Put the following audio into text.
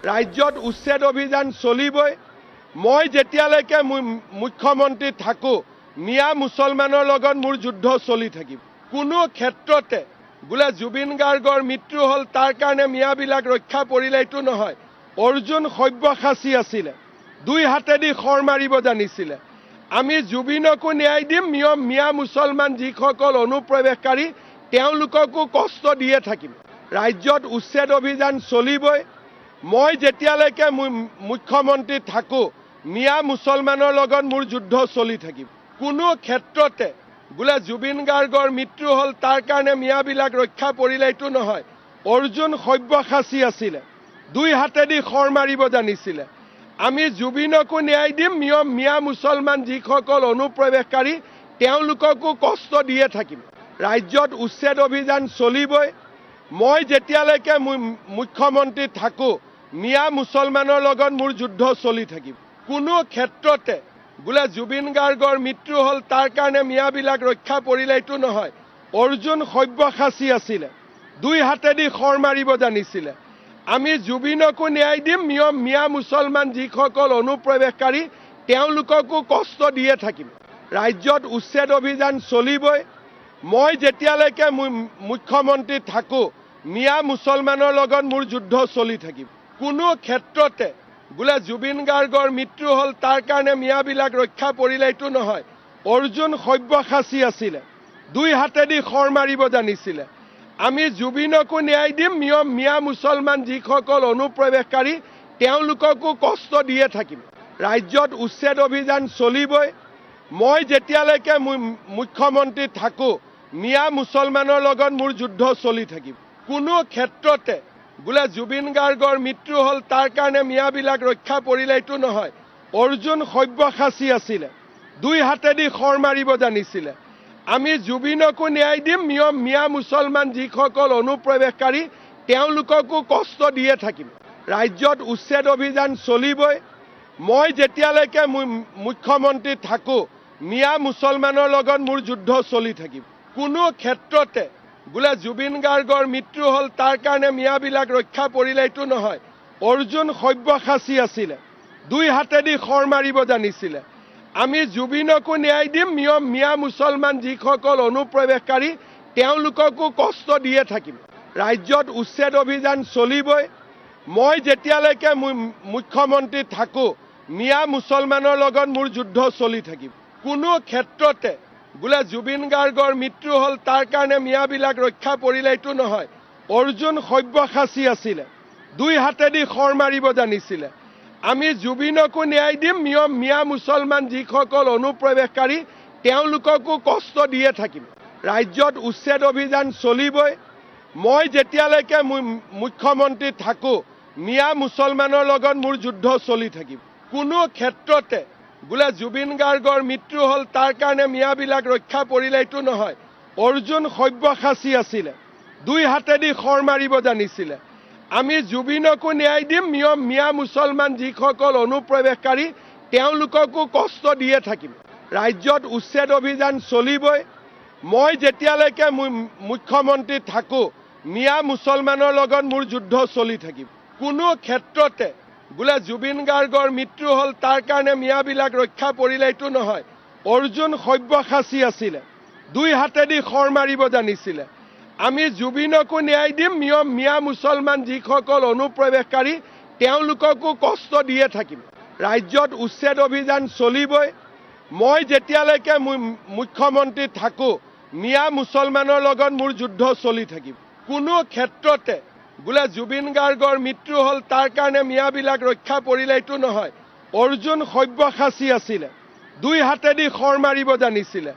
ৰাজ্যত উচ্ছেদ অভিযান চলিবই। মই যেতিয়ালৈকে মুখ্যমন্ত্ৰী থাকোঁ মিয়া মুছলমানৰ লগত মোৰ যুদ্ধ চলি থাকিব। কোনো ক্ষেত্ৰতে বোলে জুবিন গাৰ্গৰ মৃত্যু হ'ল তাৰ কাৰণে মিয়াবিলাক ৰক্ষা পৰিলে এইটো নহয়। অৰ্জুন সব্যসাচী আছিলে, দুই হাতেদি খৰ মাৰিব জানিছিলে। আমি জুবিনকো ন্যায় দিম, মিয়া মুছলমান যিসকল অনুপ্ৰৱেশকাৰী তেওঁলোককো কষ্ট দিয়ে থাকিম। ৰাজ্যত উচ্ছেদ অভিযান চলিবই। মই যেতিয়ালৈকে মুখ্যমন্ত্ৰী থাকোঁ মিয়া মুছলমানৰ লগত মোৰ যুদ্ধ চলি থাকিব। কোনো ক্ষেত্ৰতে বোলে জুবিন গাৰ্গৰ মৃত্যু হ'ল তাৰ কাৰণে মিয়াবিলাক ৰক্ষা পৰিলে এইটো নহয়। অৰ্জুন সব্যসাচী আছিলে, দুই হাতেদি খৰ মাৰিব জানিছিলে। আমি জুবিনকো ন্যায় দিম, মিয়া মুছলমান যিসকল অনুপ্ৰৱেশকাৰী তেওঁলোককো কষ্ট দিয়ে থাকিম। ৰাজ্যত উচ্ছেদ অভিযান চলিবই। মই যেতিয়ালৈকে মুখ্যমন্ত্ৰী থাকোঁ মিয়া মুছলমানৰ লগত মোৰ যুদ্ধ চলি থাকিব। কোনো ক্ষেত্ৰতে বোলে জুবিন গাৰ্গৰ মৃত্যু হ'ল তাৰ কাৰণে মিয়াবিলাক ৰক্ষা পৰিলে এইটো নহয়। অৰ্জুন সব্যসাচী আছিলে, দুই হাতেদি খৰ মাৰিব জানিছিলে। আমি জুবিনকো ন্যায় দিম, মিয়া মুছলমান যিসকল অনুপ্ৰৱেশকাৰী তেওঁলোককো কষ্ট দিয়ে থাকিম। ৰাজ্যত উচ্ছেদ অভিযান চলিবই। মই যেতিয়ালৈকে মুখ্যমন্ত্ৰী থাকোঁ মিয়া মুছলমানৰ লগত মোৰ যুদ্ধ চলি থাকিব। কোনো ক্ষেত্ৰতে বোলে জুবিন গাৰ্গৰ মৃত্যু হ'ল তাৰ কাৰণে মিয়াবিলাক ৰক্ষা পৰিলে এইটো নহয়। অৰ্জুন সব্যসাচী আছিলে, দুই হাতেদি খৰ মাৰিব জানিছিলে। আমি জুবিনকো ন্যায় দিম, মিয়া মুছলমান যিসকল অনুপ্ৰৱেশকাৰী তেওঁলোককো কষ্ট দিয়ে থাকিম। ৰাজ্যত উচ্ছেদ অভিযান চলিবই। মই যেতিয়ালৈকে মুখ্যমন্ত্ৰী থাকোঁ মিয়া মুছলমানৰ লগত মোৰ যুদ্ধ চলি থাকিব। কোনো ক্ষেত্ৰতে বোলে জুবিন গাৰ্গৰ মৃত্যু হ'ল তাৰ কাৰণে মিয়াবিলাক ৰক্ষা পৰিলে এইটো নহয়। অৰ্জুন সব্যসাচী আছিলে, দুই হাতেদি খৰ মাৰিব জানিছিলে। আমি জুবিনকো ন্যায় দিম, মিয়া মুছলমান যিসকল অনুপ্ৰৱেশকাৰী তেওঁলোককো কষ্ট দিয়ে থাকিম। ৰাজ্যত উচ্ছেদ অভিযান চলিবই। মই যেতিয়ালৈকে মুখ্যমন্ত্ৰী থাকোঁ মিয়া মুছলমানৰ লগত মোৰ যুদ্ধ চলি থাকিব। কোনো ক্ষেত্ৰতে বোলে জুবিন গাৰ্গৰ মৃত্যু হ'ল তাৰ কাৰণে মিয়াবিলাক ৰক্ষা পৰিলে এইটো নহয়। অৰ্জুন সব্যসাচী আছিলে, দুই হাতেদি খৰ মাৰিব জানিছিলে। আমি জুবিনকো ন্যায় দিম, মিয়া মুছলমান যিসকল অনুপ্ৰৱেশকাৰী তেওঁলোককো কষ্ট দিয়ে থাকিম। ৰাজ্যত উচ্ছেদ অভিযান চলিবই। মই যেতিয়ালৈকে মুখ্যমন্ত্ৰী থাকোঁ মিয়া মুছলমানৰ লগত মোৰ যুদ্ধ চলি থাকিব। কোনো ক্ষেত্ৰতে বোলে জুবিন গাৰ্গৰ মৃত্যু হ'ল তাৰ কাৰণে মিয়াবিলাক ৰক্ষা পৰিলে এইটো নহয়। অৰ্জুন সব্যসাচী আছিলে, দুই হাতেদি খৰ মাৰিব জানিছিলে। আমি জুবিনকো ন্যায় দিম, মিয়া মুছলমান যিসকল অনুপ্ৰৱেশকাৰী তেওঁলোককো কষ্ট দিয়ে থাকিম। ৰাজ্যত উচ্ছেদ অভিযান চলিবই। মই যেতিয়ালৈকে মুখ্যমন্ত্ৰী থাকোঁ মিয়া মুছলমানৰ লগত মোৰ যুদ্ধ চলি থাকিব। কোনো ক্ষেত্ৰতে বোলে জুবিন গাৰ্গৰ মৃত্যু হ'ল তাৰ কাৰণে মিয়াবিলাক ৰক্ষা পৰিলে এইটো নহয়। অৰ্জুন সব্যসাচী আছিলে, দুই হাতেদি খৰ মাৰিব জানিছিলে। আমি জুবিনকো ন্যায় দিম, মিয়া মুছলমান যিসকল অনুপ্ৰৱেশকাৰী তেওঁলোককো কষ্ট দিয়ে থাকিম। ৰাজ্যত উচ্ছেদ অভিযান চলিবই। মই যেতিয়ালৈকে মুখ্যমন্ত্ৰী থাকোঁ মিয়া মুছলমানৰ লগত মোৰ যুদ্ধ চলি থাকিব। কোনো ক্ষেত্ৰতে বোলে জুবিন গাৰ্গৰ মৃত্যু হ'ল তাৰ কাৰণে মিয়াবিলাক ৰক্ষা পৰিলে এইটো নহয়। অৰ্জুন সব্যসাচী আছিলে, দুই হাতেদি খৰ মাৰিব জানিছিলে। আমি জুবিনকো ন্যায় দিম, মিয়া মুছলমানৰ লগত মোৰ যুদ্ধ চলি থাকিব। কোনো ক্ষেত্ৰতে বোলে জুবিন গাৰ্গৰ মৃত্যু হ'ল তাৰ কাৰণে মিয়াবিলাক ৰক্ষা পৰিলে এইটো নহয়। অৰ্জুন সব্যসাচী আছিলে, দুই হাতেদি খৰ মাৰিব জানিছিলে। আমি জুবিনকো ন্যায় দিম, মিয়া মুছলমান যিসকল অনুপ্ৰৱেশকাৰী তেওঁলোককো কষ্ট দিয়ে থাকিম। আমি জুবিনকো ন্যায় দিম, মিয়া মুছলমান যিসকল অনুপ্ৰৱেশকাৰী তেওঁলোককো কষ্ট দিয়ে থাকিম। ৰাজ্যত উচ্ছেদ অভিযান চলিবই। মই যেতিয়ালৈকে মুখ্যমন্ত্ৰী থাকোঁ মিয়া মুছলমানৰ লগত মোৰ যুদ্ধ চলি থাকিব। কোনো ক্ষেত্ৰতে বোলে জুবিন গাৰ্গৰ মৃত্যু হ'ল তাৰ কাৰণে মিয়াবিলাক ৰক্ষা পৰিলে এইটো নহয়। অৰ্জুন সব্যসাচী আছিলে, দুই হাতেদি খৰ মাৰিব জানিছিলে।